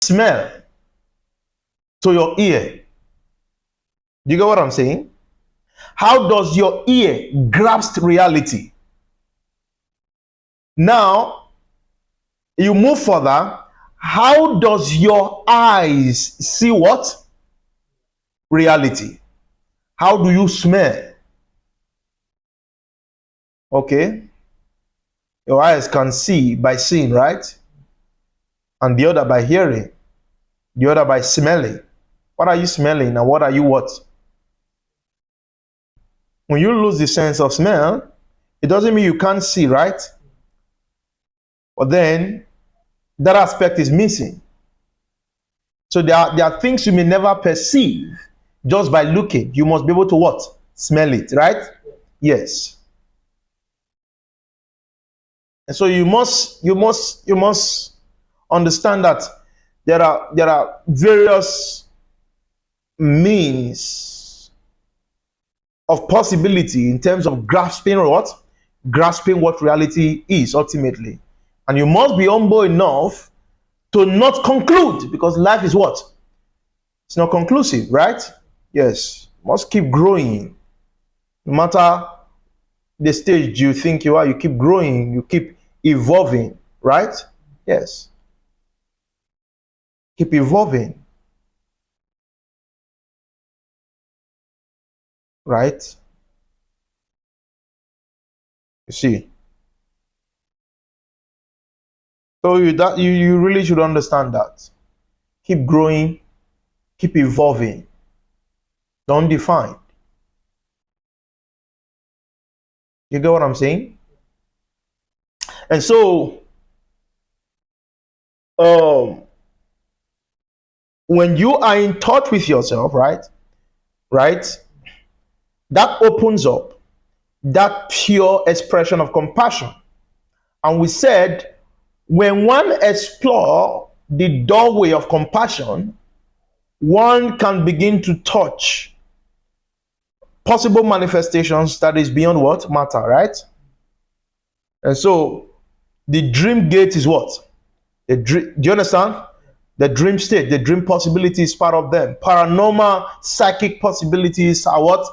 smell to your ear? Do you get what I'm saying? How does your ear grasp reality? Now, you move further. How does your eyes see what? Reality. How do you smell? Okay. Your eyes can see by seeing, right? And the other by hearing. The other by smelling. What are you smelling and what are you what? When you lose the sense of smell, it doesn't mean you can't see, right? But then that aspect is missing. So there are things you may never perceive just by looking. You must be able to what? Smell it, right? Yes. And so you must understand that there are various means of possibility in terms of grasping what reality is ultimately. And you must be humble enough to not conclude, because life is what? It's not conclusive, right? Yes. You must keep growing. No matter the stage you think you are, you keep growing, you keep evolving, right? Yes. Keep evolving. Right? You see. So you really should understand that. Keep growing, keep evolving. Don't define. You get what I'm saying? And so when you are in touch with yourself, right? That opens up that pure expression of compassion. And we said, when one explores the doorway of compassion, one can begin to touch possible manifestations that is beyond what? Matter, right? And so the dream gate is what? Do you understand? The dream state, the dream possibility is part of them. Paranormal psychic possibilities are what?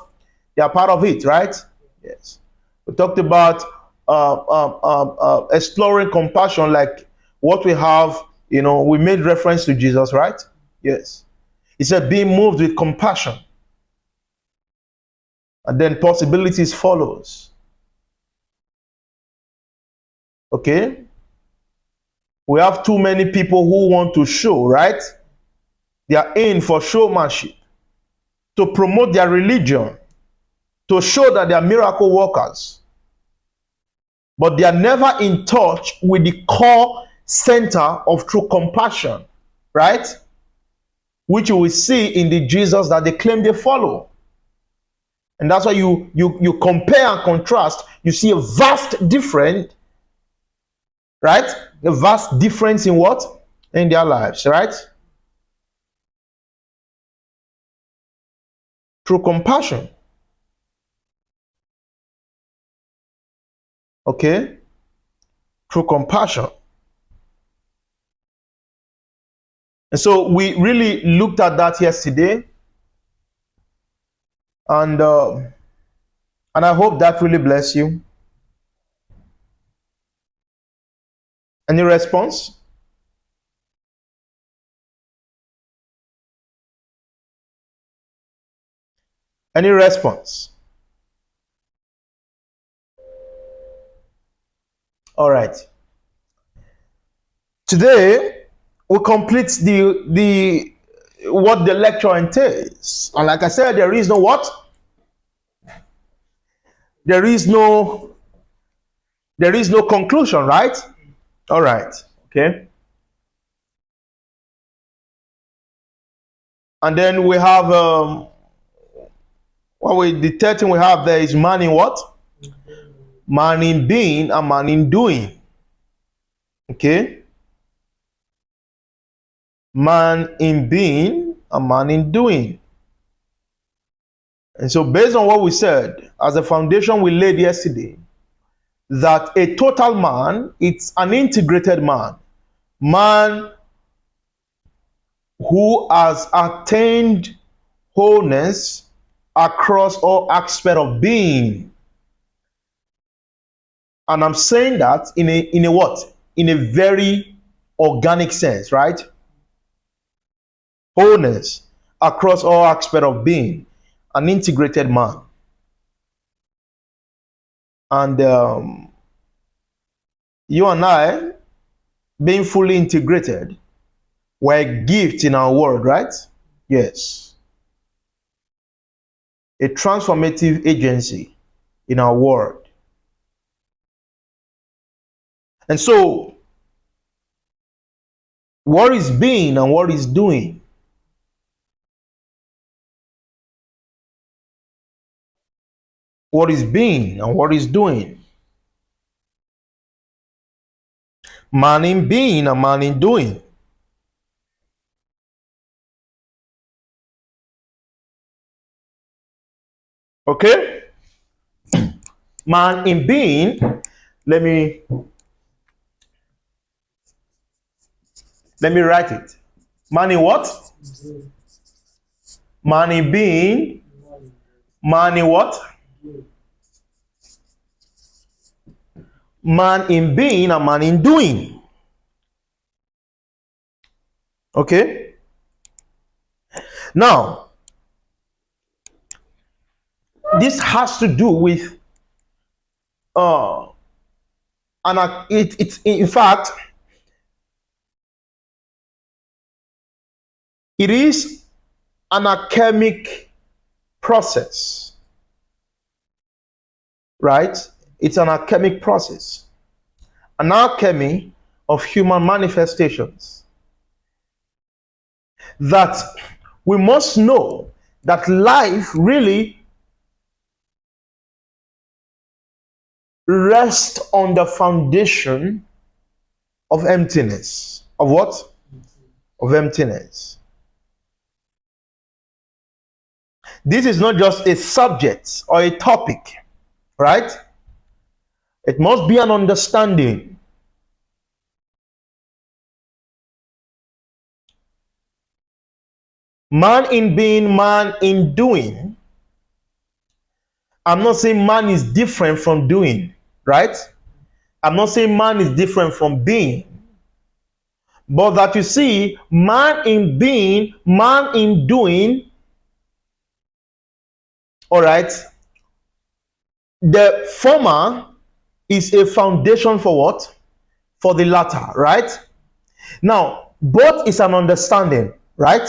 They are part of it, right? Yes. We talked about exploring compassion, like what we have, we made reference to Jesus, right? Yes. He said, being moved with compassion. And then possibilities follows. Okay? We have too many people who want to show, right? They are in for showmanship, to promote their religion, to show that they are miracle workers. But they are never in touch with the core center of true compassion, right? Which you will see in the Jesus that they claim they follow. And that's why you compare and contrast, you see a vast difference, right? A vast difference in what? In their lives, right? True compassion. Okay? True compassion. And so we really looked at that yesterday. And I hope that really bless you. Any response? Any response? All right. Today we complete the what the lecture entails. And like I said, there is no what? There is no conclusion, right? All right. Okay. And then we have the third thing we have there is man in what? Man in being and man in doing. Okay? Man in being and man in doing. And so based on what we said, as a foundation we laid yesterday, that a total man, it's an integrated man. Man who has attained wholeness across all aspects of being. And I'm saying that in a what? In a very organic sense, right? Wholeness across all aspects of being, an integrated man. And you and I, being fully integrated, we're a gift in our world, right? Yes. A transformative agency in our world. And so, what is being and what is doing? What is being and what is doing? Man in being and man in doing. Okay? Man in being, let me write it. Man in what? Man in being, man in what? Man in being and man in doing. Okay? Now, this has to do with it's in fact, it is an alchemic process, right? It's an alchemic process, an alchemy of human manifestations, that we must know that life really rests on the foundation of emptiness. Of what? Of emptiness. This is not just a subject or a topic, right? It must be an understanding. Man in being, man in doing. I'm not saying man is different from doing, right? I'm not saying man is different from being. But that you see, man in being, man in doing, all right, the former is a foundation for what? For the latter, right? Now, both is an understanding, right?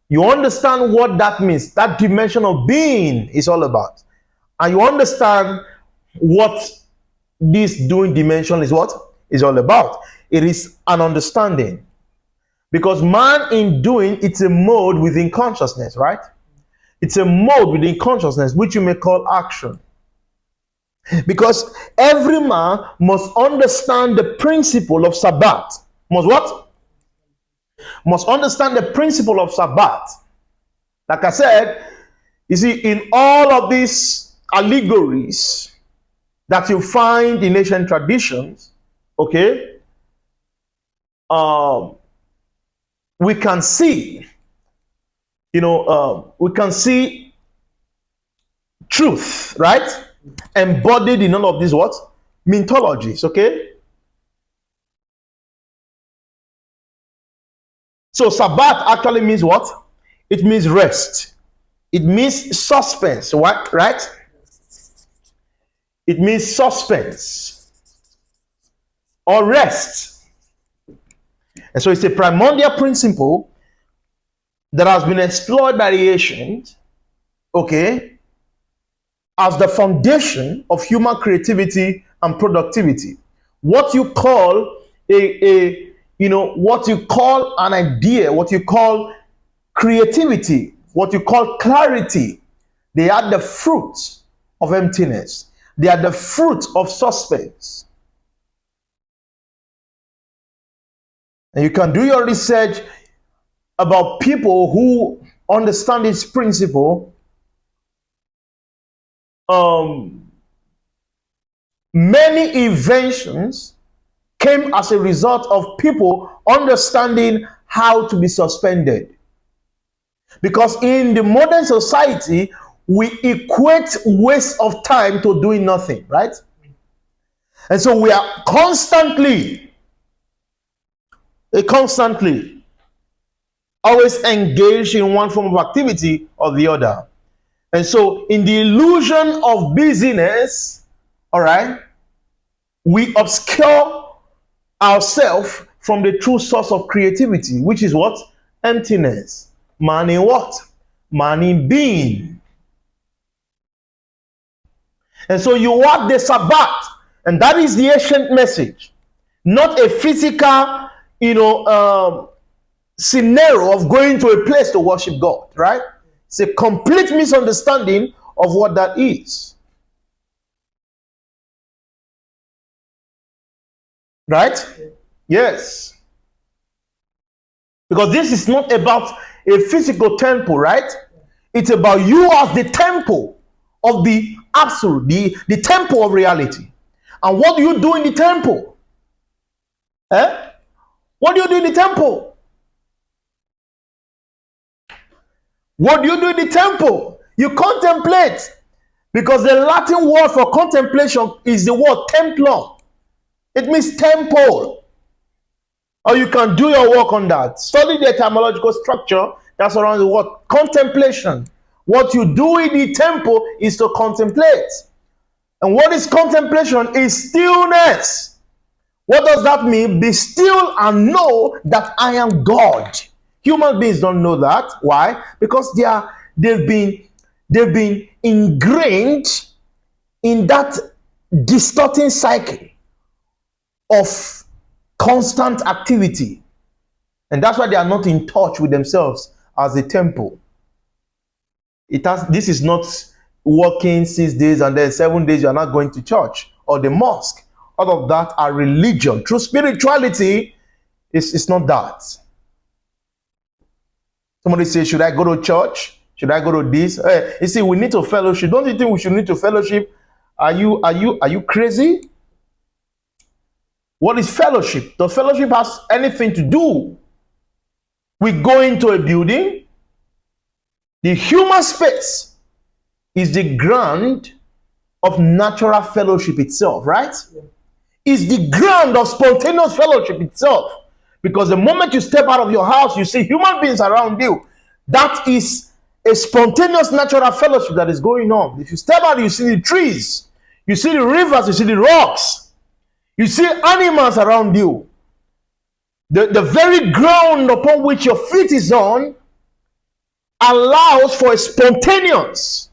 You understand what that means, that dimension of being is all about. And you understand what this doing dimension is what? Is all about. It is an understanding. Because man in doing, it's a mode within consciousness, right? It's a mode within consciousness, which you may call action. Because every man must understand the principle of Sabbath. Must what? Must understand the principle of Sabbath. Like I said, you see, in all of these allegories that you find in ancient traditions, okay, we can see, we can see truth, right? Embodied in all of these what? Mythologies, okay? So Sabbath actually means what? It means rest. It means suspense, what? Right? It means suspense or rest. And so it's a primordial principle that has been explored by the ancients, okay, as the foundation of human creativity and productivity. What you call what you call an idea, what you call creativity, what you call clarity, they are the fruit of emptiness. They are the fruit of suspense. And you can do your research about people who understand this principle. Many inventions came as a result of people understanding how to be suspended. Because in the modern society, we equate waste of time to doing nothing, right? And so we are constantly always engaged in one form of activity or the other. And so in the illusion of busyness, all right, we obscure ourselves from the true source of creativity, which is what? Emptiness. Man in what? Man in being. And so you work the Sabbath, and that is the ancient message, not a physical, scenario of going to a place to worship God, right? It's a complete misunderstanding of what that is. Right? Yes. Because this is not about a physical temple, right? It's about you as the temple of the absolute, the temple of reality. And what do you do in the temple? What do you do in the temple? What do you do in the temple? You contemplate. Because the Latin word for contemplation is the word templum. It means temple. Or you can do your work on that. Study the etymological structure that's around the word contemplation. What you do in the temple is to contemplate. And what is contemplation? Is stillness. What does that mean? Be still and know that I am God. Human beings don't know that. Why? Because they've been ingrained in that distorting cycle of constant activity. And that's why they are not in touch with themselves as a temple. This is not working 6 days and then 7 days you're not going to church or the mosque. All of that are religion. True spirituality is not that. Somebody says, should I go to church? Should I go to this? You see, we need to fellowship. Don't you think we should need to fellowship? Are you crazy? What is fellowship? Does fellowship has anything to do with going to a building? The human space is the ground of natural fellowship itself, right? Yeah. It's the ground of spontaneous fellowship itself. Because the moment you step out of your house, you see human beings around you. That is a spontaneous natural fellowship that is going on. If you step out, you see the trees, you see the rivers, you see the rocks, you see animals around you. The very ground upon which your feet is on allows for a spontaneous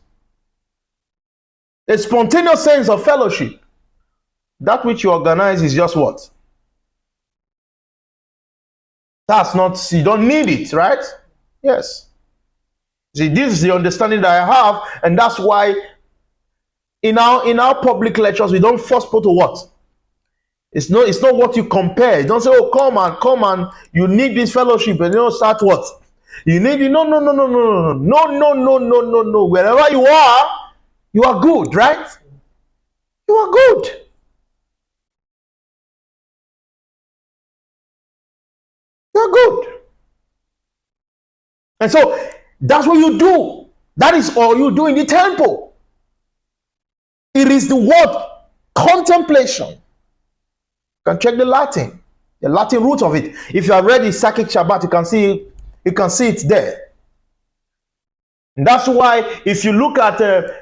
sense of fellowship. That which you organize is just what? That's not, you don't need it, right? Yes. See, this is the understanding that I have, and that's why in our public lectures we don't force people to what? It's not what you compare. You don't say, oh, come on, you need this fellowship, and start what? You need it. No. Wherever you are good, right? You are good. You are good. And so that's what you do. That is all you do in the temple. It is the word contemplation. You can check the Latin root of it. If you have read the Psychic Shabbat, you can see it there. And that's why if you look at the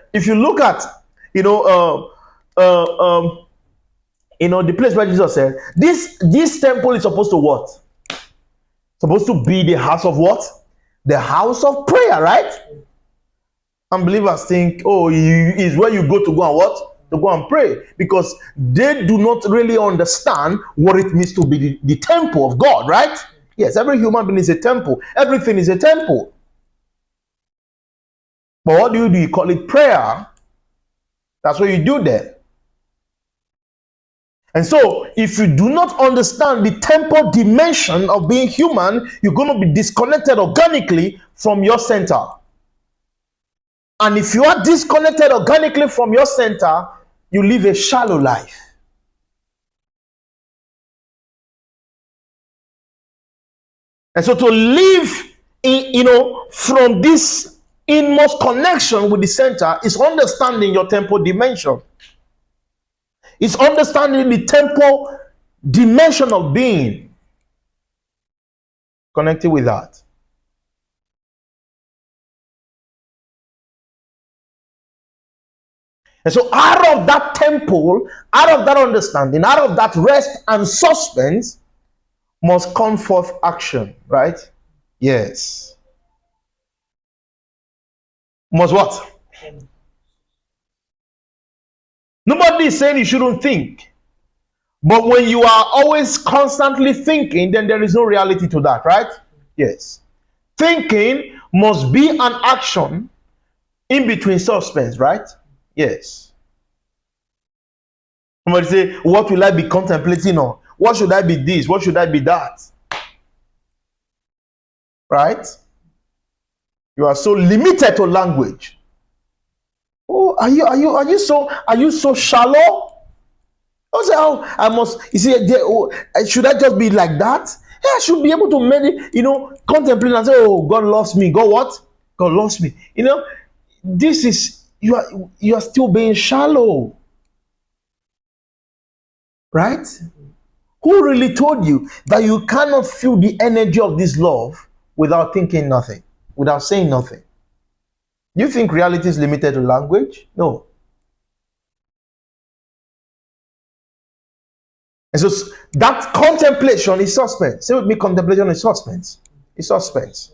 place where Jesus said, this temple is supposed to what? Supposed to be the house of what? The house of prayer, right? Unbelievers think, oh, is where you go to go and what? To go and pray. Because they do not really understand what it means to be the temple of God, right? Yes, every human being is a temple. Everything is a temple. But what do? You call it prayer. That's what you do there. And so, if you do not understand the temple dimension of being human, you're going to be disconnected organically from your center. And if you are disconnected organically from your center, you live a shallow life. And so to live in, from this inmost connection with the center is understanding your temple dimension. It's understanding the temple dimension of being connected with that. And so out of that temple, out of that understanding, out of that rest and suspense must come forth action, right? Yes. Must what? Nobody is saying you shouldn't think. But when you are always constantly thinking, then there is no reality to that, right? Yes. Thinking must be an action in between suspense, right? Yes. Somebody say, what will I be contemplating on? What should I be this? What should I be that? Right? You are so limited to language. Oh, are you so shallow? Oh, I must, you see, should I just be like that? Yeah, I should be able to contemplate and say, oh, God loves me. God what? God loves me. This is, you are still being shallow. Right? Who really told you that you cannot feel the energy of this love without thinking nothing, without saying nothing? You think reality is limited to language? No. And so that contemplation is suspense. Say with me, contemplation is suspense. It's suspense.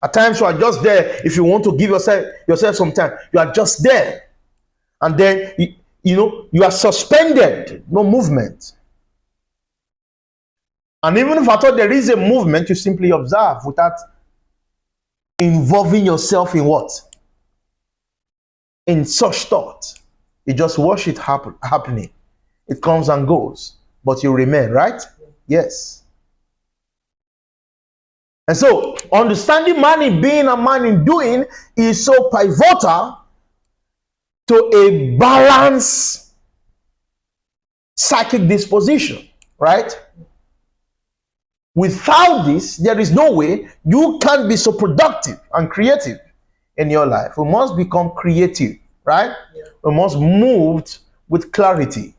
At times you are just there. If you want to give yourself some time, you are just there. And then, you are suspended, no movement. And even if I thought there is a movement, you simply observe without involving yourself in what? In such thought. You just watch it happening. It comes and goes, but you remain, right? Yes. And so, understanding man in being and man in doing is so pivotal to a balanced psychic disposition, right? Without this, there is no way you can be so productive and creative in your life. We must become creative, right? Yeah. We must move with clarity.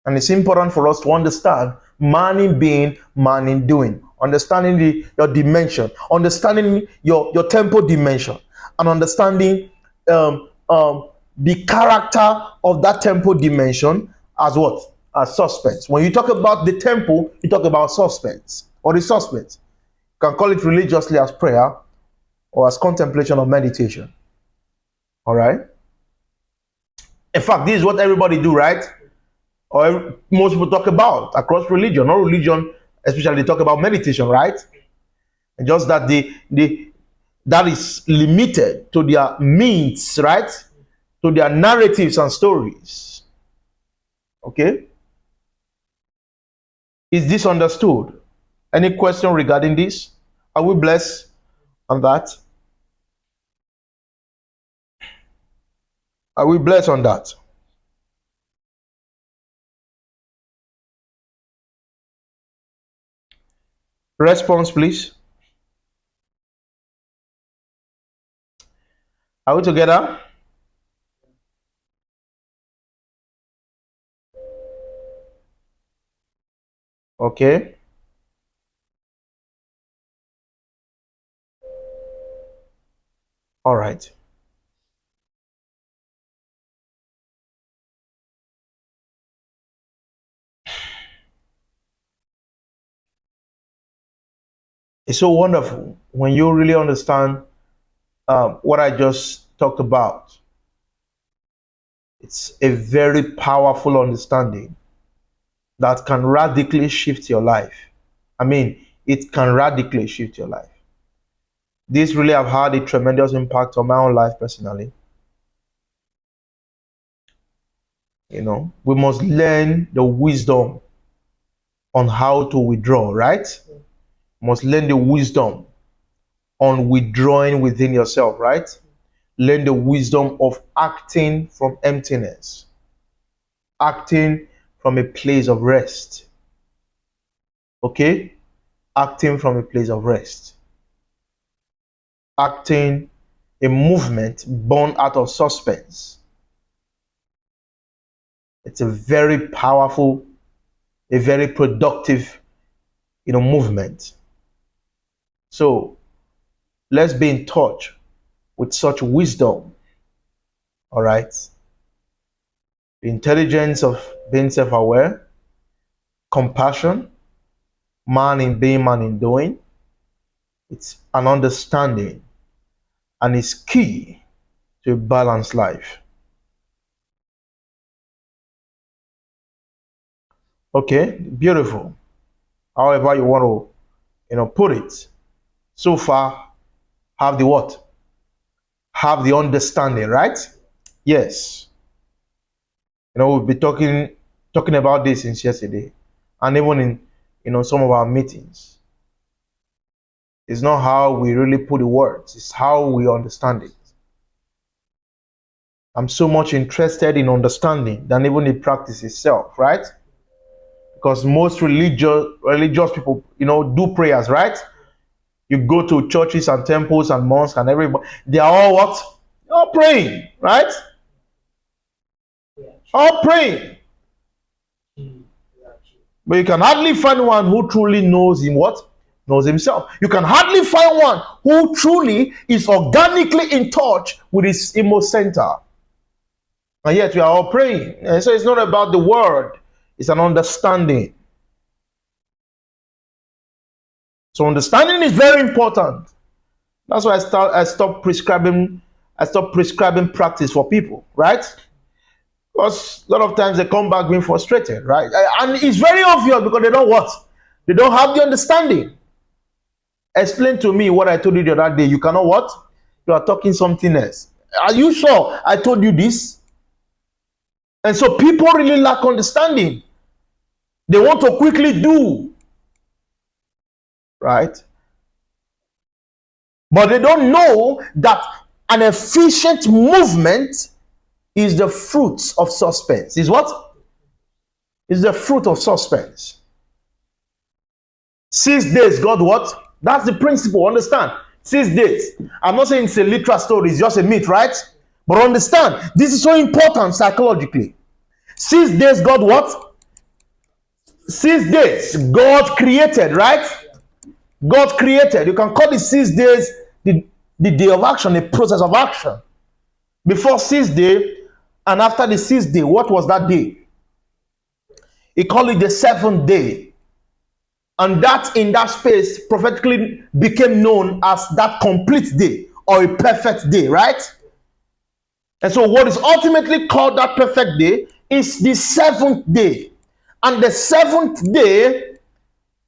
And it's important for us to understand man in being, man in doing. Understanding your dimension, understanding your tempo dimension, and understanding the character of that tempo dimension as what? As suspense. When you talk about the tempo, you talk about suspense or the suspense. You can call it religiously as prayer or as contemplation or meditation. All right? In fact, this is what everybody do, right? Or most people talk about across religion. Not religion, especially they talk about meditation, right? And just that that is limited to their means, right? To their narratives and stories. Okay? Is this understood? Any question regarding this? Are we blessed on that? Are we blessed on that? Response, please. Are we together? Okay. All right. It's so wonderful when you really understand what I just talked about. It's a very powerful understanding that can radically shift your life. I mean, it can radically shift your life. This really have had a tremendous impact on my own life personally. We must learn the wisdom on how to withdraw, right? Must learn the wisdom on withdrawing within yourself, right? Learn the wisdom of acting from emptiness, acting from a place of rest. Okay? Acting from a place of rest. Acting a movement born out of suspense. It's a very powerful, a very productive, movement. So let's be in touch with such wisdom. All right? The intelligence of being self-aware, compassion, man in being, man in doing. It's an understanding and it's key to a balanced life. Okay, beautiful. However you want to, put it. So far, have the what? Have the understanding, right? Yes. We've been talking about this since yesterday, and even in some of our meetings. It's not how we really put the words, it's how we understand it. I'm so much interested in understanding than even the practice itself, right? Because most religious people, do prayers, right? You go to churches and temples and mosques and everybody, they are all what? All praying, right? All praying. But you can hardly find one who truly knows him what? Knows himself. You can hardly find one who truly is organically in touch with his emo center. And yet we are all praying. And so it's not about the word, it's an understanding. So understanding is very important. That's why I stopped prescribing practice for people, right? Because a lot of times they come back being frustrated, right? And it's very obvious because they don't what? They don't have the understanding. Explain to me what I told you the other day. You cannot what? You are talking something else. Are you sure I told you this? And so people really lack understanding. They want to quickly do, right? But they don't know that an efficient movement is the fruit of suspense. Is what? Is the fruit of suspense. 6 days, God what? That's the principle, understand? 6 days. I'm not saying it's a literal story, it's just a myth, right? But understand, this is so important psychologically. 6 days, God what? 6 days, God created, right? God created. You can call it 6 days the day of action, the process of action. Before 6th day and after the 6th day, what was that day? He called it the 7th day. And that in that space prophetically became known as that complete day or a perfect day, right? And so what is ultimately called that perfect day is the 7th day. And the 7th day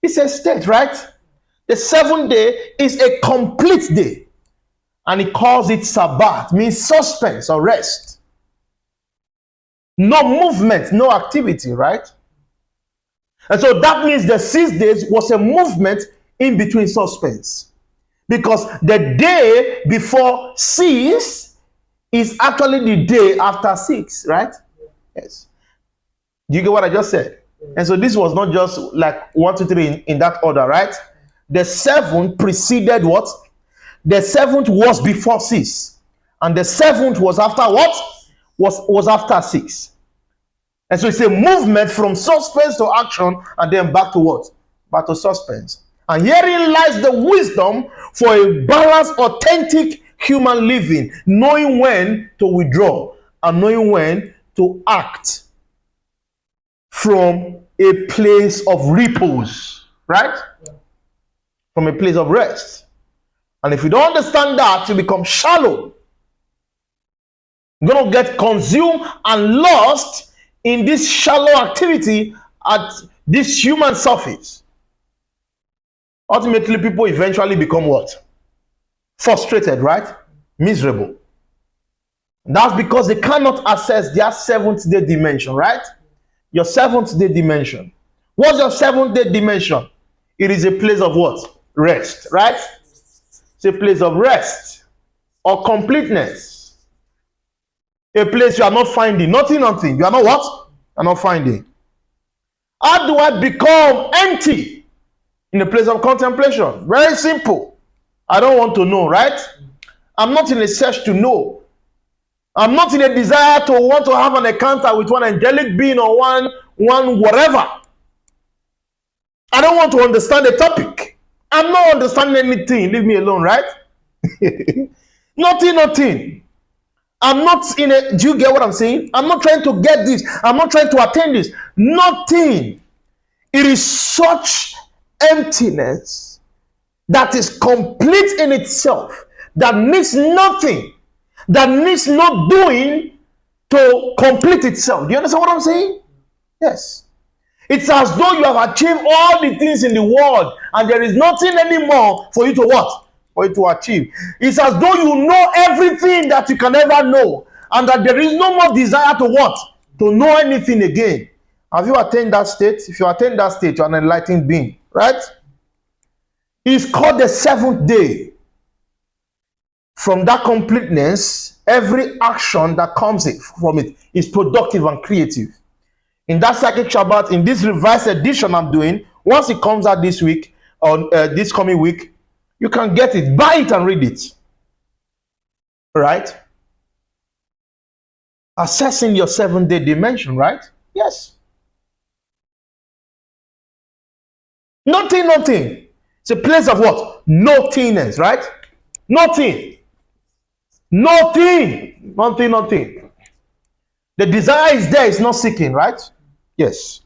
is a state, right? The 7th day is a complete day. And he calls it Sabbath, means suspense or rest. No movement, no activity, right? And so that means the 6 days was a movement in between suspense. Because the day before 6 is actually the day after 6, right? Yes. Do you get what I just said? And so this was not just like 1, 2, 3 in that order, right? The 7th preceded what? The 7th was before 6. And the 7th was after what? Was after 6. And so it's a movement from suspense to action and then back to what? Back to suspense. And herein lies the wisdom for a balanced, authentic human living, knowing when to withdraw and knowing when to act from a place of repose, right? From a place of rest. And if you don't understand that, you become shallow. You're going to get consumed and lost in this shallow activity at this human surface. Ultimately, people eventually become what? Frustrated, right? Miserable. That's because they cannot access their 7th day dimension, right? Your 7th day dimension. What's your 7th day dimension? It is a place of what? Rest, right? It's a place of rest or completeness. A place you are not finding. Nothing. You are not what? You are not finding. How do I become empty? In a place of contemplation. Very simple. I don't want to know, right? I'm not in a search to know. I'm not in a desire to want to have an encounter with one angelic being or one whatever. I don't want to understand the topic. I'm not understanding anything. Leave me alone, right? Nothing. I'm not in a, do you get what I'm saying? I'm not trying to get this. I'm not trying to attain this. Nothing. It is such emptiness that is complete in itself, that needs nothing, that needs no doing to complete itself. Do you understand what I'm saying? Yes. It's as though you have achieved all the things in the world and there is nothing anymore for you to what? For you to achieve. It's as though you know everything that you can ever know and that there is no more desire to what? To know anything again. Have you attained that state? If you attain that state, you're an enlightened being, right? It's called the seventh day. From that completeness, every action that comes from it is productive and creative. In that Psychic Shabbat, in this revised edition I'm doing, once it comes out this week, or this coming week, you can get it, buy it and read it. Right? Assessing your 7-day dimension, right? Yes. Nothing. It's a place of what? Nothingness, right? Nothing. The desire is there, it's not seeking, right? Yes.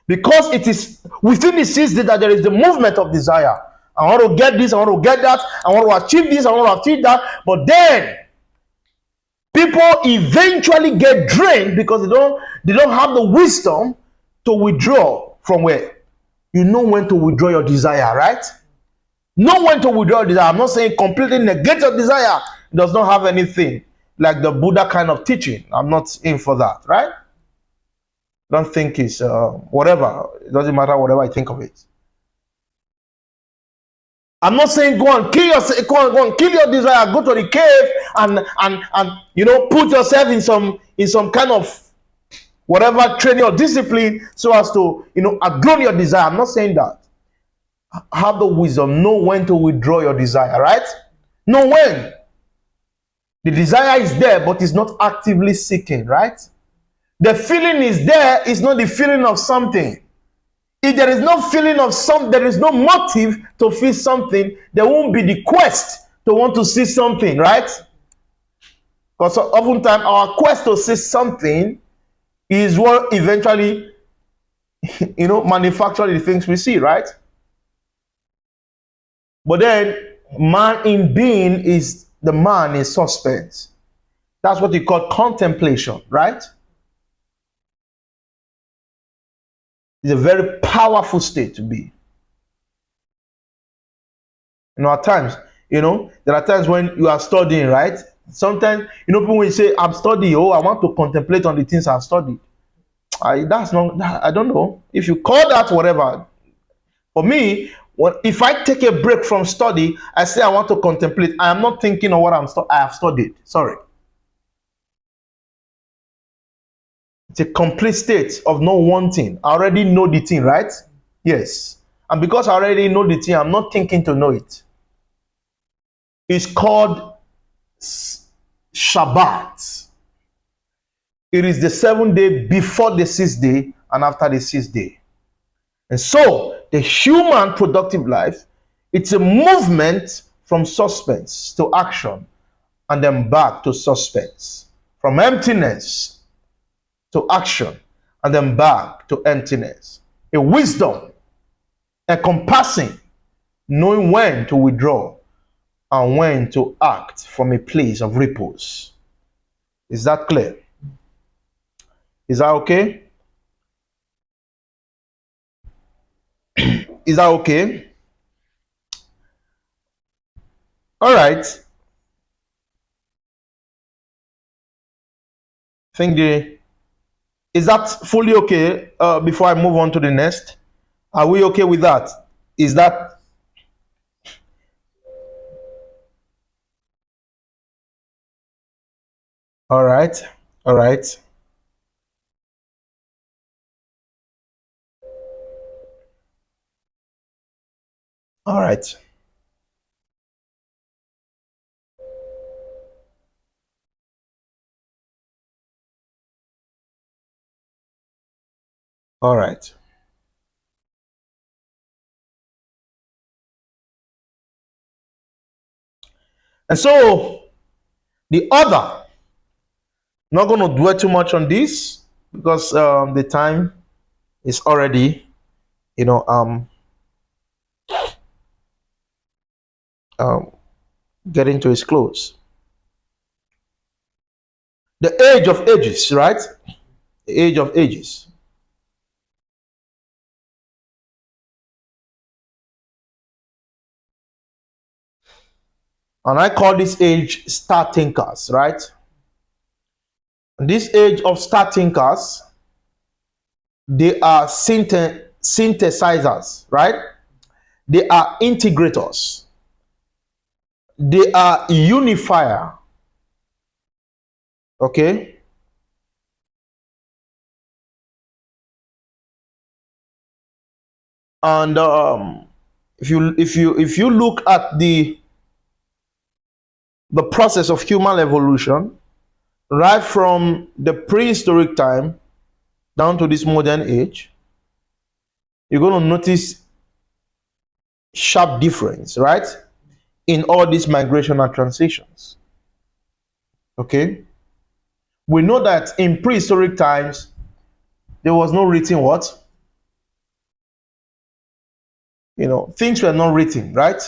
Because it is within the 6 days that there is the movement of desire. I want to get this, I want to get that, I want to achieve this, I want to achieve that. But then people eventually get drained because they don't have the wisdom to withdraw from where? You know when to withdraw your desire, right? Know when to withdraw your desire. I'm not saying completely negate your desire. It does not have anything like the Buddha kind of teaching. I'm not in for that, right? Don't think it's whatever. It doesn't matter whatever I think of it. I'm not saying go and kill yourself, go and kill your desire, go to the cave and put yourself in some kind of whatever training or discipline so as to outgrow your desire. I'm not saying that. Have the wisdom, know when to withdraw your desire, right? Know when. The desire is there, but it's not actively seeking, right? The feeling is there, it's not the feeling of something. If there is no feeling of something, there is no motive to feel something, there won't be the quest to want to see something, right? Because oftentimes our quest to see something is what eventually, manufacture the things we see, right? But then, man in being is the man in suspense. That's what you call contemplation, right? It's a very powerful state to be. At times, there are times when you are studying, right? Sometimes, people will say, I'm studying, I want to contemplate on the things I've studied. That's not, I don't know. If you call that whatever, for me, if I take a break from study, I say I want to contemplate, I am not thinking of what I have studied. Sorry. It's a complete state of not wanting. I already know the thing, right? Yes. And because I already know the thing, I'm not thinking to know it. It's called Shabbat. It is the 7th day before the 6th day and after the 6th day. And so, the human productive life, it's a movement from suspense to action and then back to suspense. From emptiness to action and then back to emptiness. A wisdom encompassing knowing when to withdraw and when to act from a place of repose. Is that clear? Is that okay? Is that okay? All right. Is that fully okay? Before I move on to the next, are we okay with that? Is that all right? All right. All right. All right. And so the other, not going to dwell too much on this because the time is already, you know, um, getting to its close. The age of ages, right? The age of ages. And I call this age star thinkers, right? This age of star thinkers, they are synthesizers, right? They are integrators. They are unifier. Okay. And if you look at the process of human evolution, right from the prehistoric time down to this modern age, you're going to notice sharp difference, right, in all these migration and transitions. Okay, we know that in prehistoric times there was no written what, things were not written, right?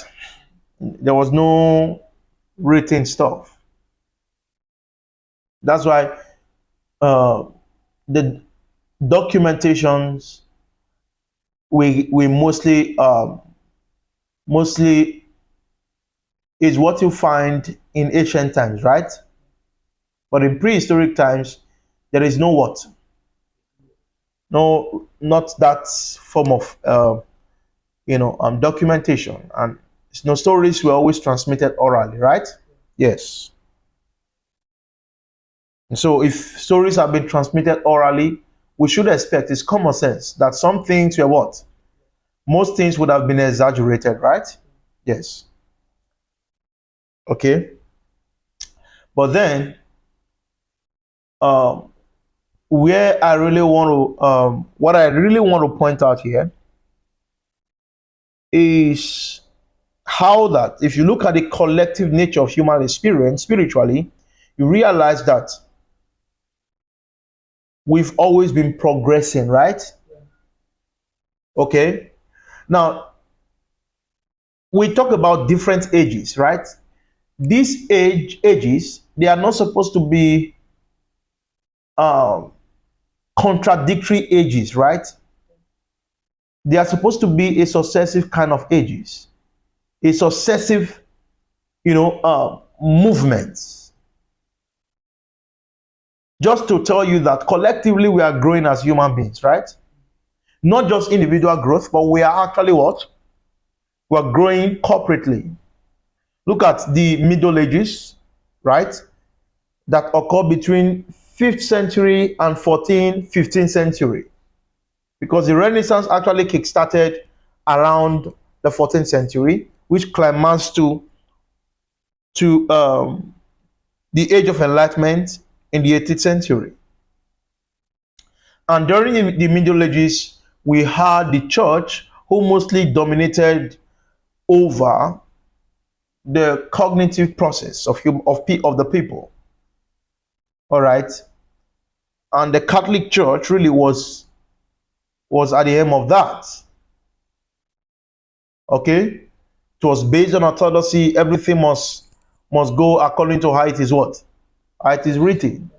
There was no written stuff. That's why uh, the documentations we mostly is what you find in ancient times, right? But in prehistoric times, there is no what, no, not that form of documentation, and no, stories were always transmitted orally, right? Yes. And so if stories have been transmitted orally, we should expect, it's common sense that some things were what, most things would have been exaggerated, right? Yes. Okay. But then um, where I really want to what I really want to point out here is how that if you look at the collective nature of human experience spiritually, you realize that we've always been progressing, right? Okay. Now we talk about different ages, right? These ages, they are not supposed to be um, contradictory ages, right? They are supposed to be a successive kind of ages, a successive, movements. Just to tell you that collectively we are growing as human beings, right? Not just individual growth, but we are actually what? We are growing corporately. Look at the Middle Ages, right? That occurred between 5th century and 14th, 15th century. Because the Renaissance actually kick-started around the 14th century, which climaxed to the Age of Enlightenment in the 18th century. And during the Middle Ages, we had the church who mostly dominated over the cognitive process of the people. All right. And the Catholic Church really was at the aim of that. Okay. It was based on orthodoxy. Everything must go according to how it is what? How it is written.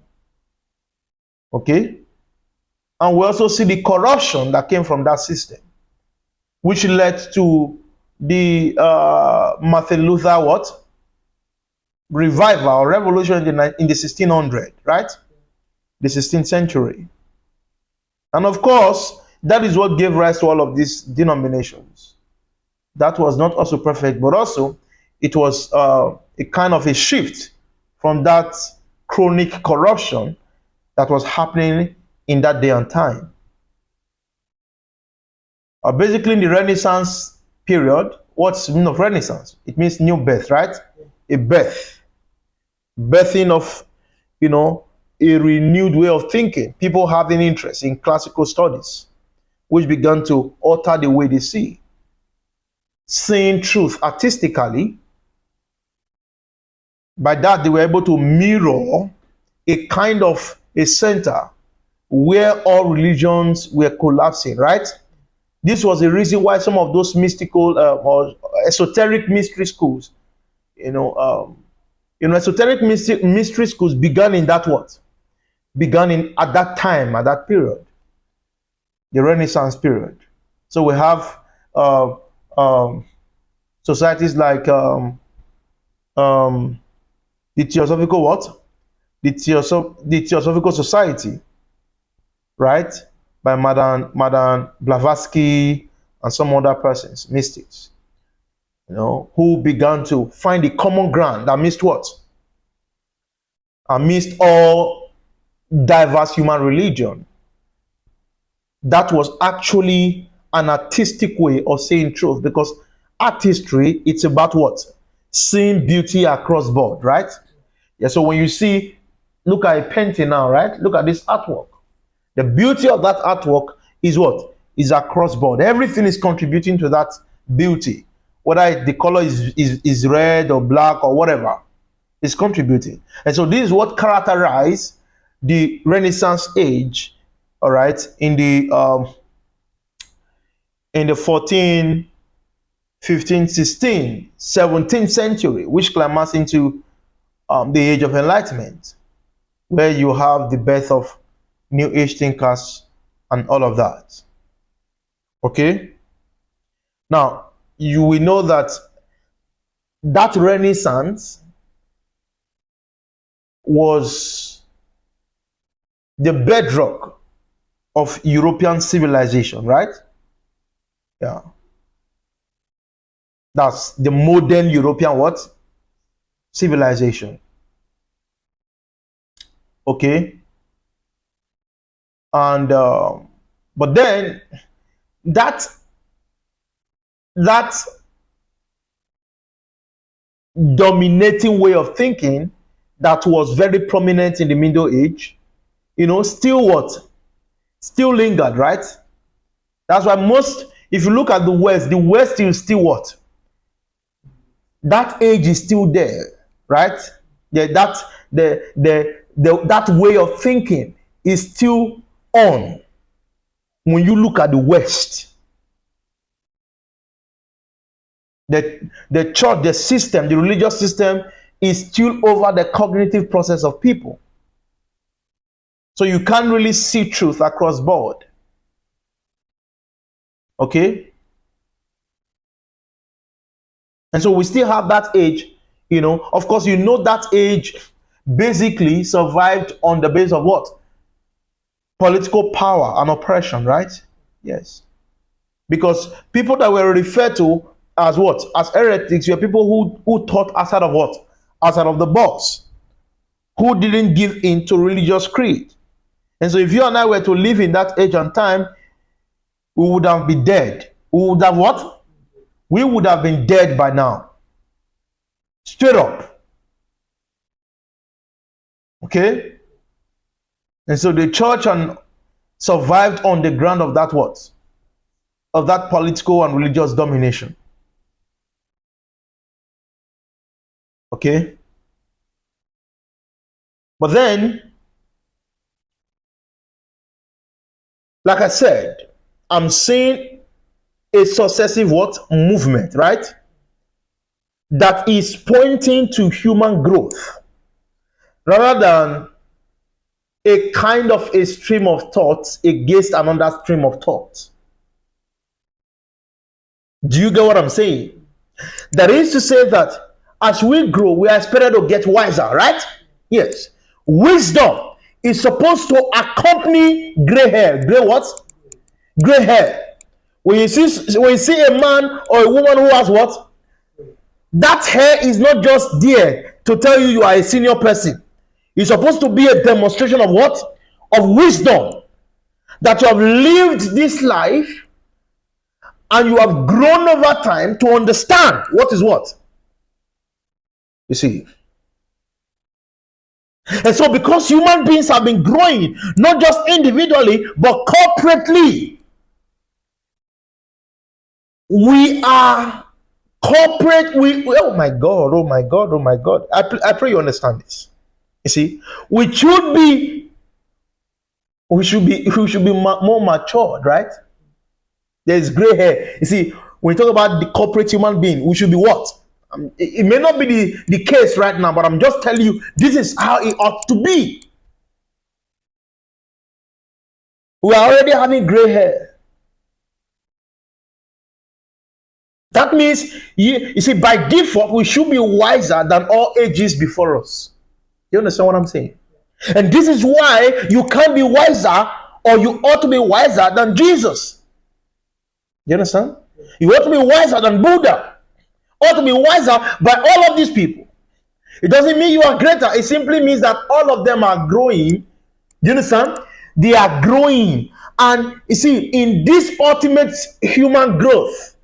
Okay. And we also see the corruption that came from that system, which led to the Martin Luther what? Revival or revolution in the 1600, right? The 16th century. And of course, that is what gave rise to all of these denominations. That was not also perfect, but also it was a kind of a shift from that chronic corruption that was happening in that day and time. Basically, in the Renaissance period, What's the meaning of Renaissance? It means new birth, right? A birth, birthing of, a renewed way of thinking. People having interest in classical studies, which began to alter the way they see, seeing truth artistically. By that, they were able to mirror a kind of a center where all religions were collapsing, right? This was the reason why some of those mystical or esoteric mystery schools, esoteric mystery schools began in that what? Began in at that time, at that period, the Renaissance period. So we have societies like the Theosophical what? The Theosophical Society, right? By Madame Blavatsky and some other persons, mystics, who began to find the common ground amidst what? Amidst all diverse human religion. That was actually an artistic way of saying truth, because artistry, it's about what? Seeing beauty across board, right? Yeah, so when you see, look at a painting now, right? Look at this artwork. The beauty of that artwork is what? Is across board. Everything is contributing to that beauty. Whether the color is red or black or whatever, is contributing. And so this is what characterized the Renaissance age, all right, in the 14th, 15th, 16th, 17th century, which climaxed into the Age of Enlightenment, where you have the birth of New Age thinkers and all of that. Okay? Now, you will know that that Renaissance was the bedrock of European civilization, right? Yeah. That's the modern European what? Civilization. Okay? And but then that dominating way of thinking that was very prominent in the Middle Age, still what? Still lingered, right? That's why if you look at the West is still what? That age is still there, right? That way of thinking is still on when you look at the West. The church, the system, the religious system is still over the cognitive process of people. So you can't really see truth across board. Okay? And so we still have that age, Of course, that age basically survived on the basis of what? Political power and oppression, right? Yes. Because people that were referred to as what? As heretics were people who taught outside of what? Outside of the box. Who didn't give in to religious creed. And so if you and I were to live in that age and time, we would have been dead. We would have what? We would have been dead by now. Straight up. Okay? And so the church survived on the ground of that what? Of that political and religious domination. Okay? But then, like I said, I'm seeing a successive what? Movement, right? That is pointing to human growth rather than a kind of a stream of thoughts against another stream of thoughts. Do you get what I'm saying? That is to say that as we grow, we are expected to get wiser, right? Yes. Wisdom is supposed to accompany gray hair. Gray what? Gray hair. When you see a man or a woman who has what? That hair is not just there to tell you are a senior person. It's supposed to be a demonstration of what? Of wisdom. That you have lived this life and you have grown over time to understand what is what. You see. And so because human beings have been growing, not just individually, but corporately, we are corporate. Oh my God, oh my God, oh my God. I pray you understand this. You see, we should be more matured, right? There's gray hair. You see, when you talk about the corporate human being, we should be what? It may not be the case right now, but I'm just telling you, this is how it ought to be. We are already having gray hair. That means, you see, by default, we should be wiser than all ages before us. You understand what I'm saying? And this is why you can't be wiser, or you ought to be wiser than Jesus. You understand? You ought to be wiser than Buddha. Ought to be wiser by all of these people. It doesn't mean you are greater. It simply means that all of them are growing. Do you understand? They are growing. And you see, in this ultimate human growth,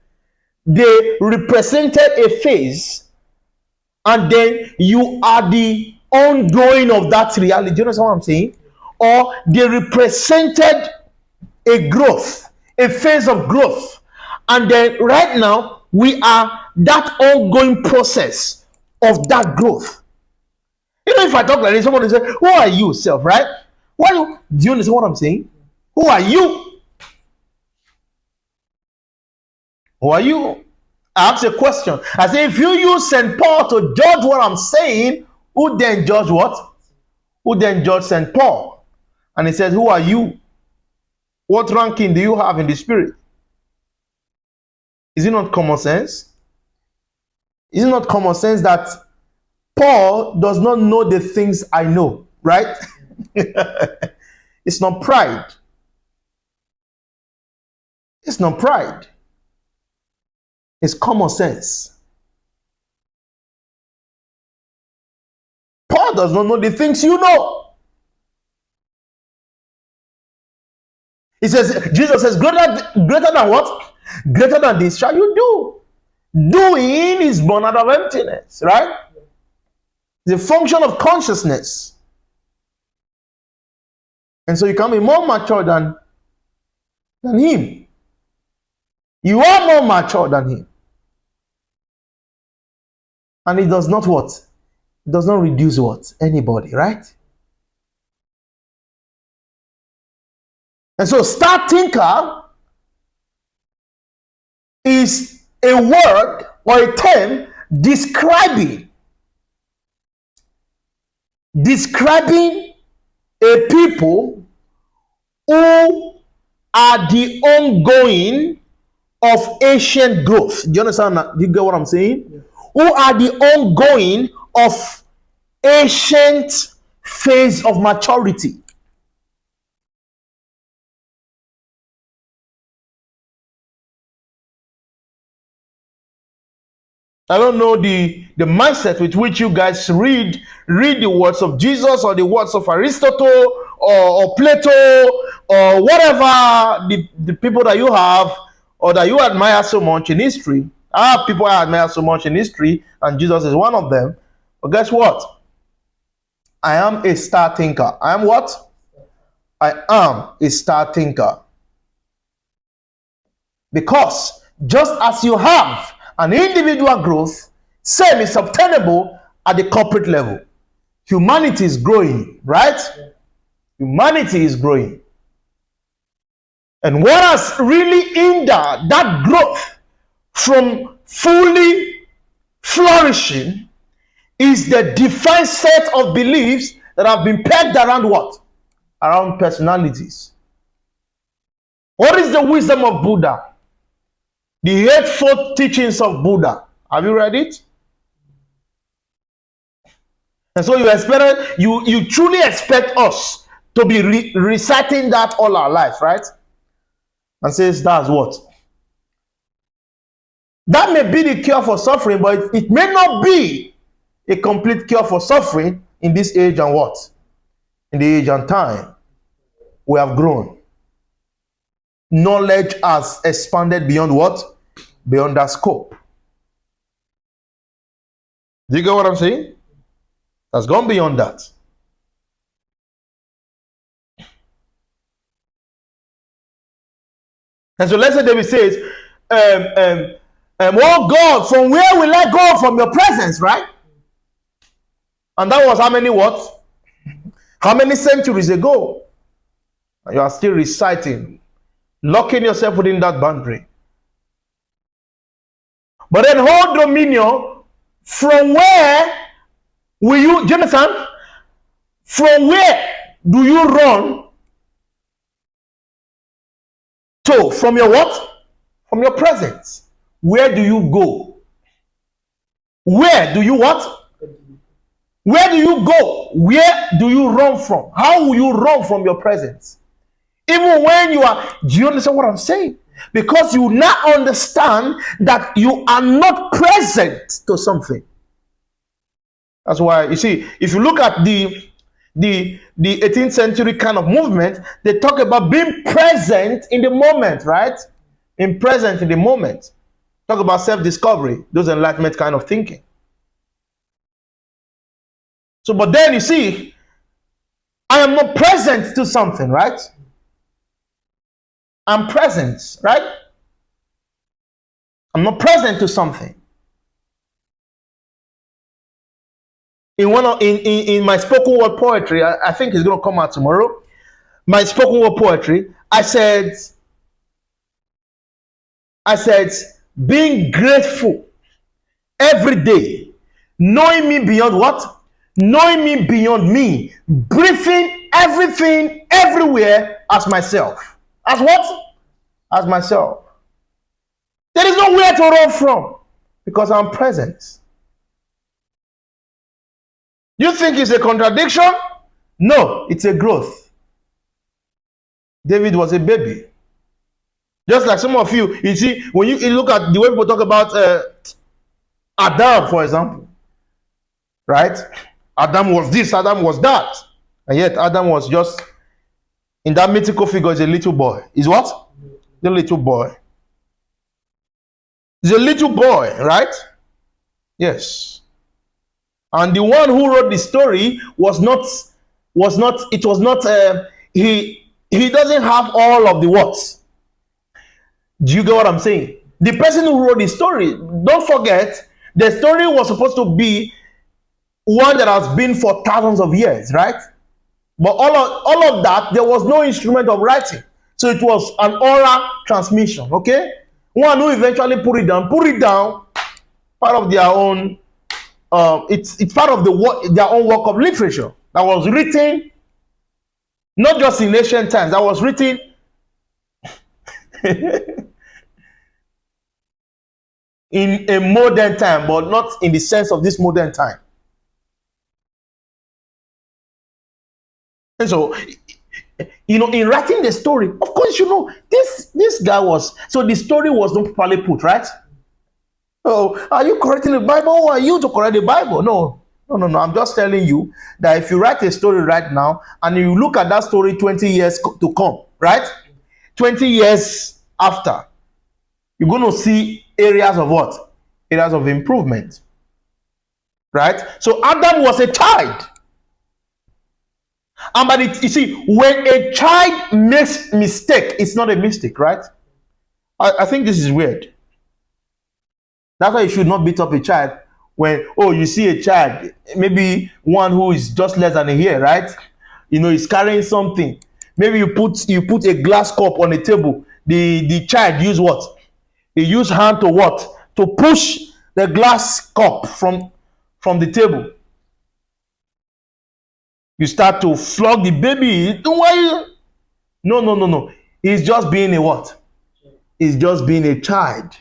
they represented a phase, and then you are the ongoing of that reality. Do you understand what I'm saying? Or they represented a growth, a phase of growth. And then right now, we are that ongoing process of that growth. You know, if I talk like this, somebody say, who are you, self, right? Why do you understand what I'm saying? Who are you? Who are you? I ask a question. I say, if you use St. Paul to judge what I'm saying, who then judge what? Who then judge St. Paul? And he says, who are you? What ranking do you have in the spirit? Is it not common sense? Is it not common sense that Paul does not know the things I know, right? It's not pride. It's not pride. It's common sense. Paul does not know the things you know. He says, Jesus says, greater than what? Greater than this shall you do. Doing is born out of emptiness, right? The function of consciousness. And so you can be more mature than him. You are more mature than him. And it does not what? It does not reduce what? Anybody, right? And so star thinker is a word or a term describing a people who are the ongoing of ancient growth. Do you understand that? Do you get what I'm saying? Yeah. Who are the ongoing of ancient phase of maturity. I don't know the mindset with which you guys read the words of Jesus or the words of Aristotle or Plato or whatever the people that you have or that you admire so much in history. I have people I admire so much in history, and Jesus is one of them. But guess what? I am a star thinker. I am what? I am a star thinker. Because just as you have an individual growth, same is obtainable at the corporate level. Humanity is growing, right? Yeah. Humanity is growing. And what has really hindered that growth from fully flourishing is the defined set of beliefs that have been pegged around what? Around personalities. What is the wisdom of Buddha? The Eightfold Teachings of Buddha. Have you read it? And so you truly expect us to be reciting that all our life, right? And says that's what? That may be the cure for suffering, but it may not be a complete cure for suffering in this age and what? In the age and time. We have grown. Knowledge has expanded beyond what? Beyond that scope. Do you get what I'm saying? Has gone beyond that. And so let's say David says, oh God, from where will I go from your presence, right? And that was how many what? How many centuries ago? And you are still reciting, locking yourself within that boundary. But then hold dominion, from where will you, do you understand? From where do you run to? From your what? From your presence. Where do you go? Where do you what? Where do you go? Where do you run from? How will you run from your presence? Even when you are, do you understand what I'm saying? Because you now understand that you are not present to something. That's why, you see, if you look at the 18th century kind of movement, they talk about being present in the moment, right? Being present in the moment. Talk about self-discovery, those enlightenment kind of thinking. So, but then you see, I am not present to something, right? I'm present, right? I'm not present to something. In my spoken word poetry, I think it's going to come out tomorrow. My spoken word poetry, I said, being grateful every day, knowing me beyond what? Knowing me beyond me, breathing everything everywhere as myself. As what? As myself. There is nowhere to run from because I'm present. You think it's a contradiction? No, it's a growth. David was a baby. Just like some of you, you see, when you look at the way people talk about Adam, for example, right? Adam was this, Adam was that. And yet Adam was just, in that mythical figure, is a little boy. Is what? The little boy. He's a little boy, right? Yes. And the one who wrote the story he doesn't have all of the words. Do you get what I'm saying? The person who wrote the story, don't forget, the story was supposed to be one that has been for thousands of years, right? But all of that, there was no instrument of writing. So it was an oral transmission, okay? One who eventually put it down, part of their own, it's part of their own work of literature that was written, not just in ancient times, that was written in a modern time, but not in the sense of this modern time. And so, in writing the story, of course, this guy was, so the story was not properly put, right? Oh, are you correcting the Bible? Or are you to correct the Bible? No. I'm just telling you that if you write a story right now and you look at that story 20 years to come, right? 20 years after, you're going to see areas of what? Areas of improvement. Right? So Adam was a child. And you see, when a child makes mistake, it's not a mistake, right? I think this is weird. That's why you should not beat up a child when, you see a child, maybe one who is just less than a year, right? He's carrying something. Maybe you put a glass cup on a table. The child use what? He use hand to what? To push the glass cup from the table. You start to flog the baby. No. He's just being a what? He's just being a child.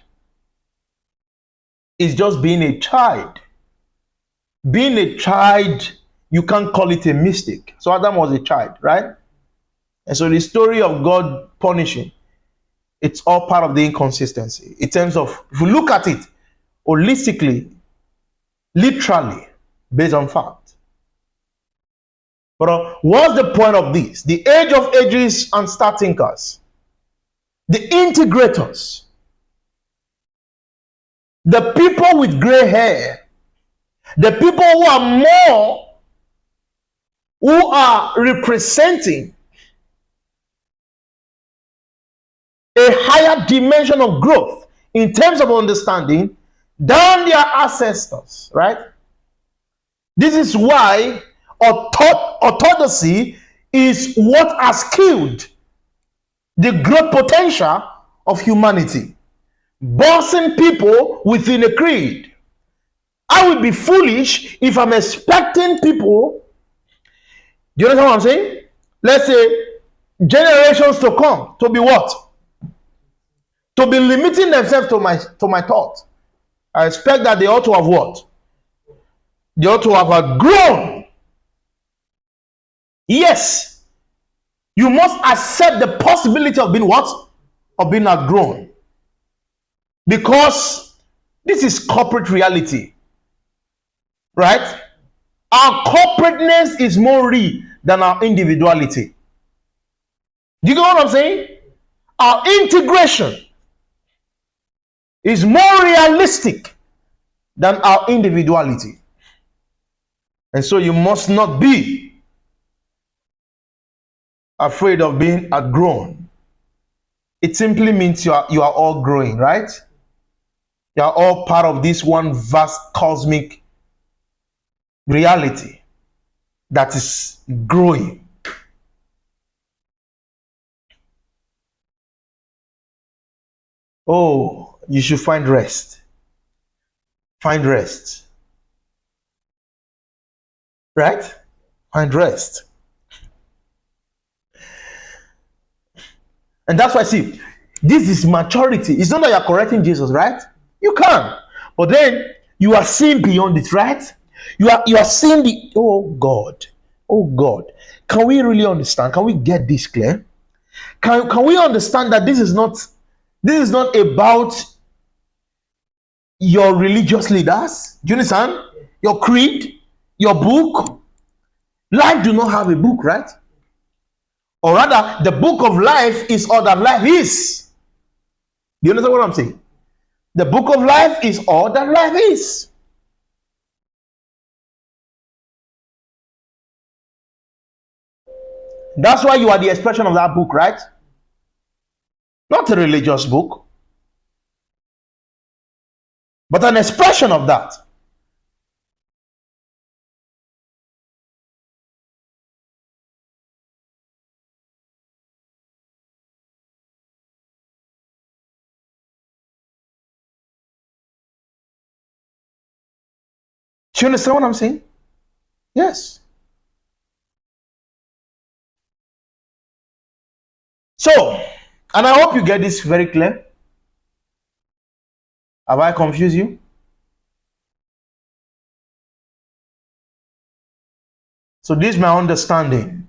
It's just being a child. Being a child, you can't call it a mistake. So Adam was a child, right? And so the story of God punishing, it's all part of the inconsistency. In terms of, if you look at it holistically, literally, based on fact. But what's the point of this? The age of ages and star thinkers the integrators, the people with gray hair, the people who are representing a higher dimension of growth in terms of understanding than their ancestors, right? This is why orthodoxy is what has killed the growth potential of humanity, bossing people within a creed. I would be foolish if I'm expecting people, do you understand what I'm saying? Let's say generations to come to be what? To be limiting themselves to my thought. I expect that they ought to have what? They ought to have grown. Yes, you must accept the possibility of being what? Of being outgrown. Because this is corporate reality. Right? Our corporateness is more real than our individuality. Do you know what I'm saying? Our integration is more realistic than our individuality. And so you must not be afraid of being outgrown. It simply means you are all growing, right? You are all part of this one vast cosmic reality that is growing. Oh, you should find rest. Find rest. Right? Find rest. And that's why, see, this is maturity. It's not that you're correcting Jesus, right? You can. But then you are seeing beyond it, right? You are seeing the, oh God. Oh God. Can we really understand? Can we get this clear? Can we understand that this is not about your religious leaders? Do you understand? Your creed, your book. Life do not have a book, right? Or rather, the book of life is all that life is. Do you understand what I'm saying? The book of life is all that life is. That's why you are the expression of that book, right? Not a religious book, but an expression of that. Do you understand what I'm saying? Yes. So, and I hope you get this very clear. Have I confused you? So this is my understanding.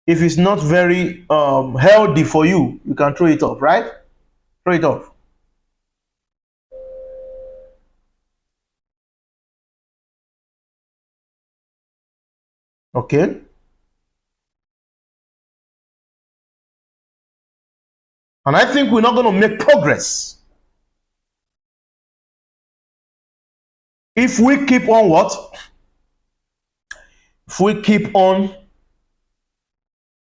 If it's not very healthy for you, you can throw it off, right? Throw it off. Okay. And I think we're not going to make progress if we keep on what? If we keep on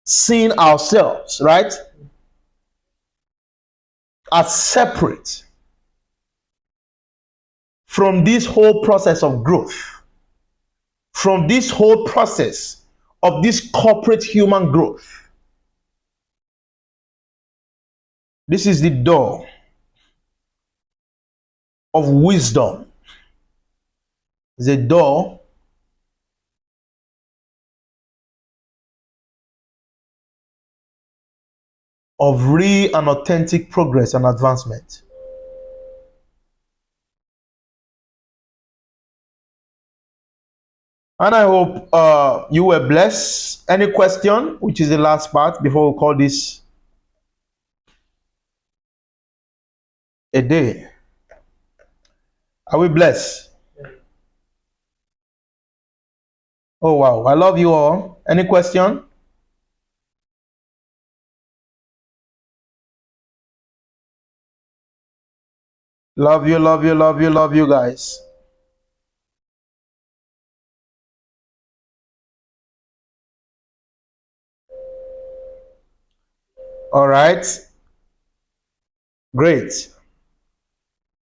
seeing ourselves, right, as separate from this whole process of growth, from this whole process of this corporate human growth. This is the door of wisdom. The door of real and authentic progress and advancement. And I hope you were blessed. Any question, which is the last part before we call this a day? Are we blessed? Oh wow, I love you all. Any question? Love you, love you, love you, love you guys. All right. Great.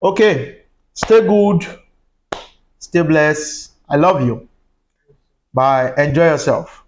Okay. Stay good. Stay blessed. I love you. Bye. Enjoy yourself.